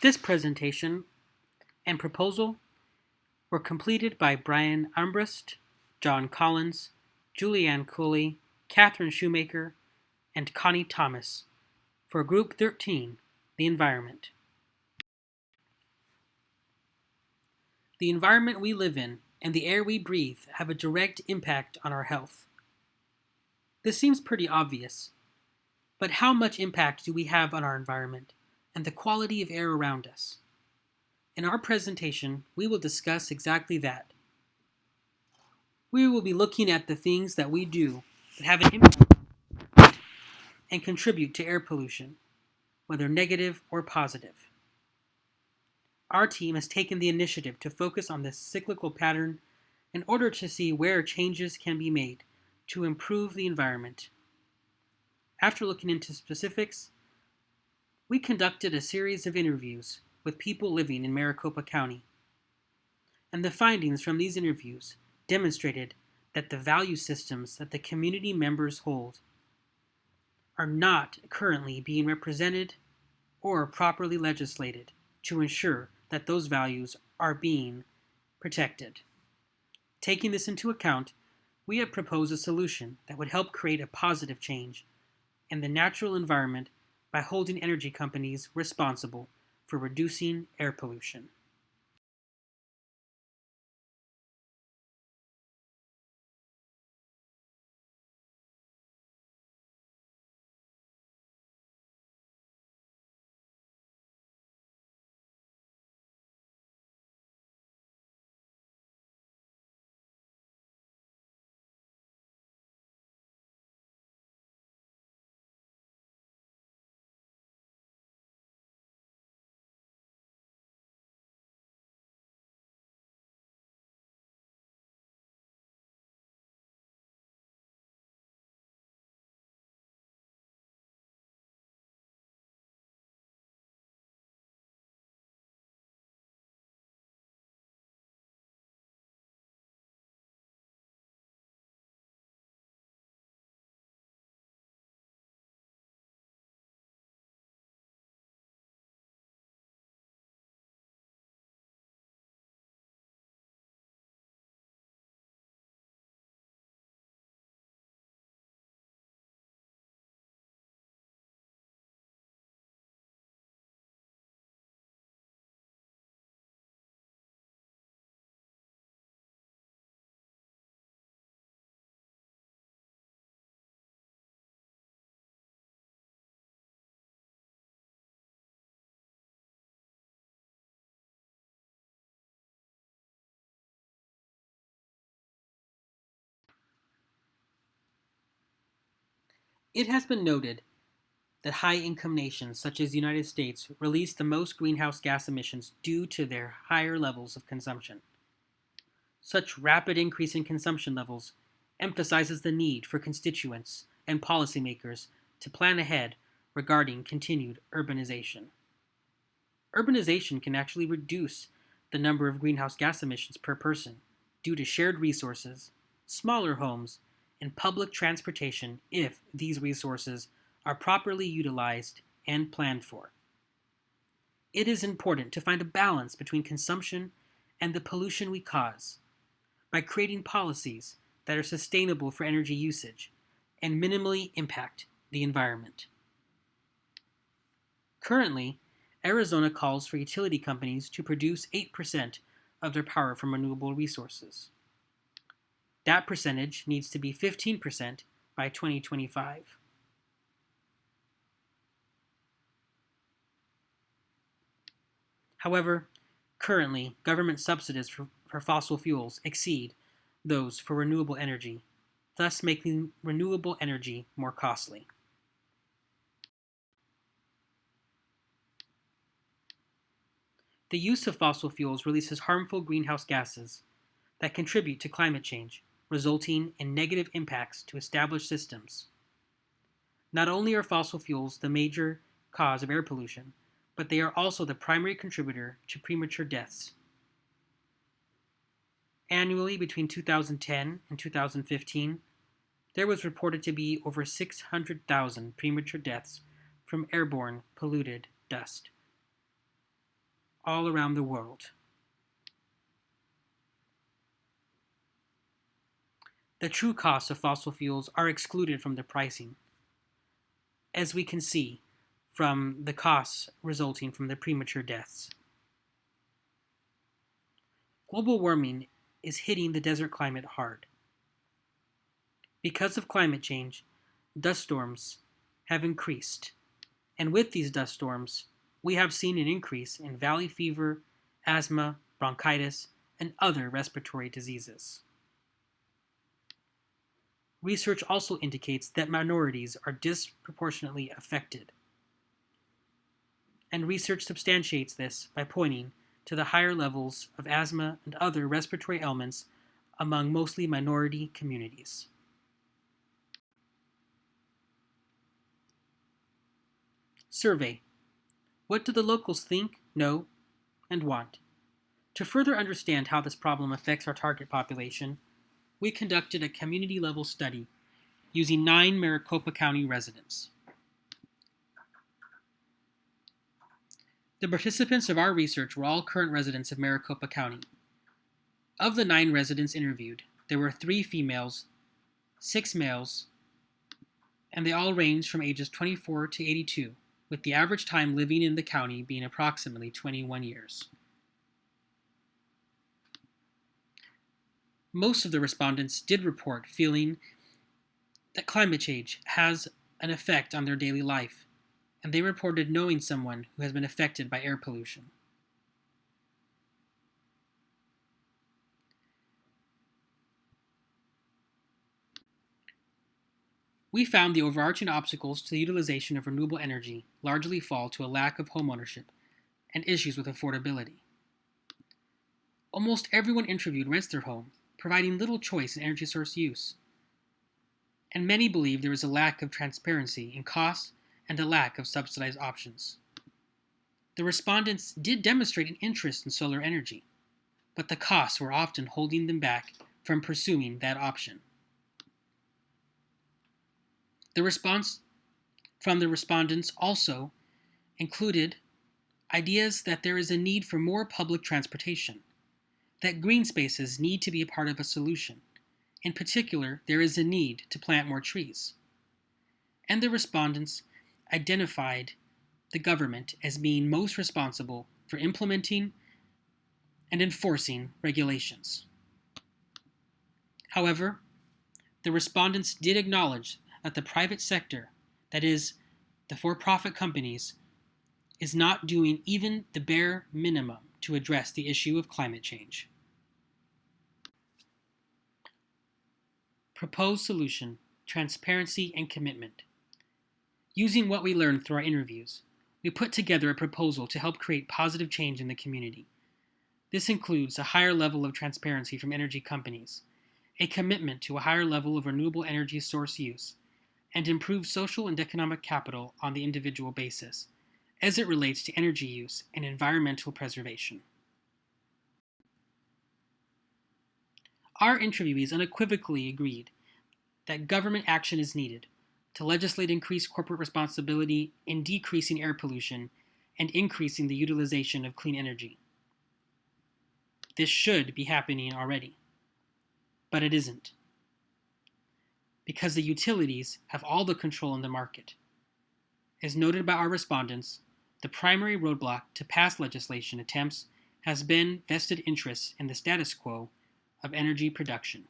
This presentation and proposal were completed by Brian Armbrust, John Collins, Julianne Cooley, Catherine Shoemaker, and Connie Thomas for Group 13, The Environment. The environment we live in and the air we breathe have a direct impact on our health. This seems pretty obvious, but how much impact do we have on our environment and the quality of air around us? In our presentation, we will discuss exactly that. We will be looking at the things that we do that have an impact and contribute to air pollution, whether negative or positive. Our team has taken the initiative to focus on this cyclical pattern in order to see where changes can be made to improve the environment. After looking into specifics, we conducted a series of interviews with people living in Maricopa County. And the findings from these interviews demonstrated that the value systems that the community members hold are not currently being represented or properly legislated to ensure that those values are being protected. Taking this into account, we have proposed a solution that would help create a positive change in the natural environment by holding energy companies responsible for reducing air pollution. It has been noted that high-income nations such as the United States release the most greenhouse gas emissions due to their higher levels of consumption. Such rapid increase in consumption levels emphasizes the need for constituents and policymakers to plan ahead regarding continued urbanization. Urbanization can actually reduce the number of greenhouse gas emissions per person due to shared resources, smaller homes, and public transportation if these resources are properly utilized and planned for. It is important to find a balance between consumption and the pollution we cause by creating policies that are sustainable for energy usage and minimally impact the environment. Currently, Arizona calls for utility companies to produce 8% of their power from renewable resources. That percentage needs to be 15% by 2025. However, currently, government subsidies for fossil fuels exceed those for renewable energy, thus making renewable energy more costly. The use of fossil fuels releases harmful greenhouse gases that contribute to climate change, resulting in negative impacts to established systems. Not only are fossil fuels the major cause of air pollution, but they are also the primary contributor to premature deaths. Annually, between 2010 and 2015, there was reported to be over 600,000 premature deaths from airborne polluted dust. all around the world. The true costs of fossil fuels are excluded from the pricing, as we can see from the costs resulting from the premature deaths. Global warming is hitting the desert climate hard. Because of climate change, dust storms have increased, and with these dust storms, we have seen an increase in valley fever, asthma, bronchitis, and other respiratory diseases. Research also indicates that minorities are disproportionately affected, and research substantiates this by pointing to the higher levels of asthma and other respiratory ailments among mostly minority communities. Survey. What do the locals think, know, and want? To further understand how this problem affects our target population, we conducted a community-level study using 9 Maricopa County residents. The participants of our research were all current residents of Maricopa County. Of the 9 residents interviewed, there were 3 females, 6 males, and they all ranged from ages 24 to 82, with the average time living in the county being approximately 21 years. Most of the respondents did report feeling that climate change has an effect on their daily life, and they reported knowing someone who has been affected by air pollution. We found the overarching obstacles to the utilization of renewable energy largely fall to a lack of homeownership and issues with affordability. Almost everyone interviewed rents their home, providing little choice in energy source use. And many believe there is a lack of transparency in costs and a lack of subsidized options. The respondents did demonstrate an interest in solar energy, but the costs were often holding them back from pursuing that option. The response from the respondents also included ideas that there is a need for more public transportation, that green spaces need to be a part of a solution. In particular, there is a need to plant more trees. And the respondents identified the government as being most responsible for implementing and enforcing regulations. However, the respondents did acknowledge that the private sector, that is, the for-profit companies, is not doing even the bare minimum to address the issue of climate change. Proposed solution: transparency and commitment. Using what we learned through our interviews, we put together a proposal to help create positive change in the community. This includes a higher level of transparency from energy companies, a commitment to a higher level of renewable energy source use, and improved social and economic capital on the individual basis, as it relates to energy use and environmental preservation. Our interviewees unequivocally agreed that government action is needed to legislate increased corporate responsibility in decreasing air pollution and increasing the utilization of clean energy. This should be happening already, but it isn't, because the utilities have all the control in the market. As noted by our respondents, the primary roadblock to pass legislation attempts has been vested interests in the status quo of energy production.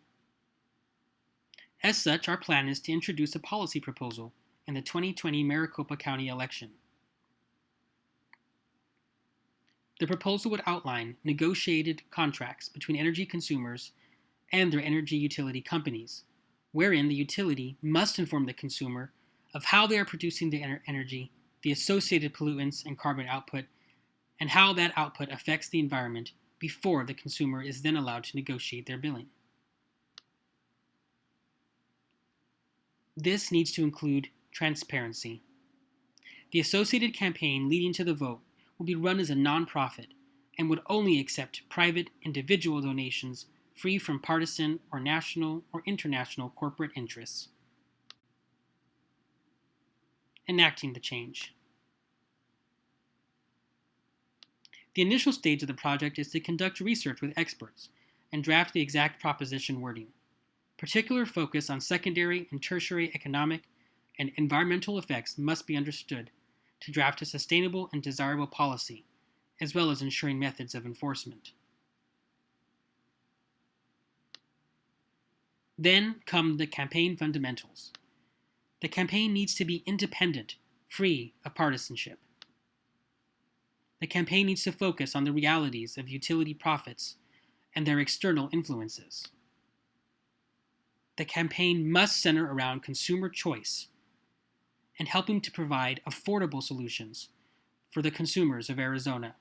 As such, our plan is to introduce a policy proposal in the 2020 Maricopa County election. The proposal would outline negotiated contracts between energy consumers and their energy utility companies, wherein the utility must inform the consumer of how they are producing the energy, the associated pollutants and carbon output, and how that output affects the environment before the consumer is then allowed to negotiate their billing. This needs to include transparency. The associated campaign leading to the vote will be run as a nonprofit and would only accept private, individual donations free from partisan or national or international corporate interests. Enacting the change. The initial stage of the project is to conduct research with experts and draft the exact proposition wording. Particular focus on secondary and tertiary economic and environmental effects must be understood to draft a sustainable and desirable policy, as well as ensuring methods of enforcement. Then come the campaign fundamentals. The campaign needs to be independent, free of partisanship. The campaign needs to focus on the realities of utility profits and their external influences. The campaign must center around consumer choice and helping to provide affordable solutions for the consumers of Arizona.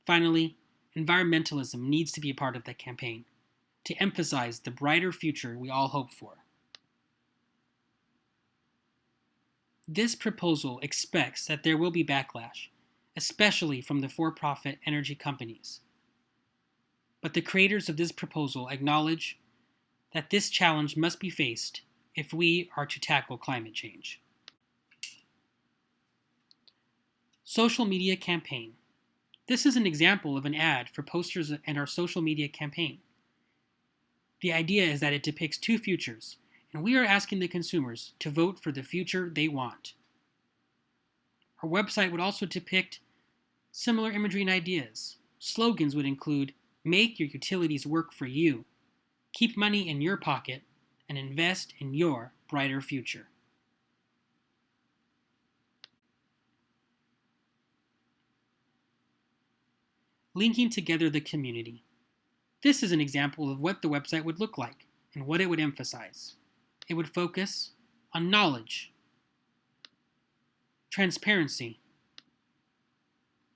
Finally, environmentalism needs to be a part of the campaign to emphasize the brighter future we all hope for. This proposal expects that there will be backlash, especially from the for-profit energy companies. But the creators of this proposal acknowledge that this challenge must be faced if we are to tackle climate change. Social media campaign. This is an example of an ad for posters and our social media campaign. The idea is that it depicts two futures, and we are asking the consumers to vote for the future they want. Our website would also depict similar imagery and ideas. Slogans would include, "Make your utilities work for you," "Keep money in your pocket," and "Invest in your brighter future." Linking together the community. This is an example of what the website would look like and what it would emphasize. It would focus on knowledge, transparency,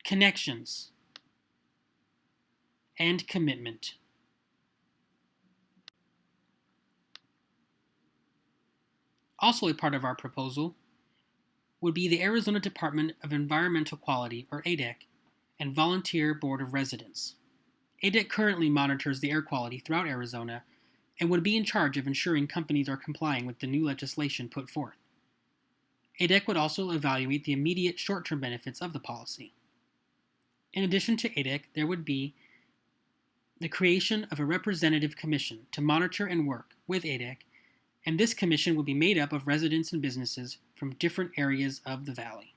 connections, and commitment. Also a part of our proposal would be the Arizona Department of Environmental Quality, or ADEQ, and Volunteer Board of Residents. ADEQ currently monitors the air quality throughout Arizona and would be in charge of ensuring companies are complying with the new legislation put forth. ADEQ would also evaluate the immediate short-term benefits of the policy. In addition to ADEQ, there would be the creation of a representative commission to monitor and work with ADEQ, and this commission would be made up of residents and businesses from different areas of the valley.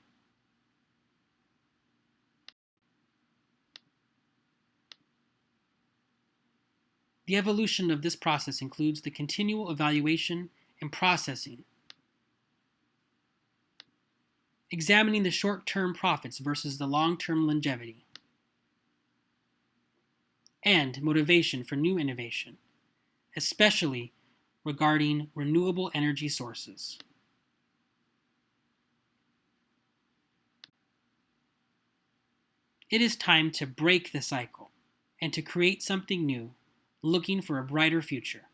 The evolution of this process includes the continual evaluation and processing, examining the short-term profits versus the long-term longevity, and motivation for new innovation, especially regarding renewable energy sources. It is time to break the cycle and to create something new, looking for a brighter future.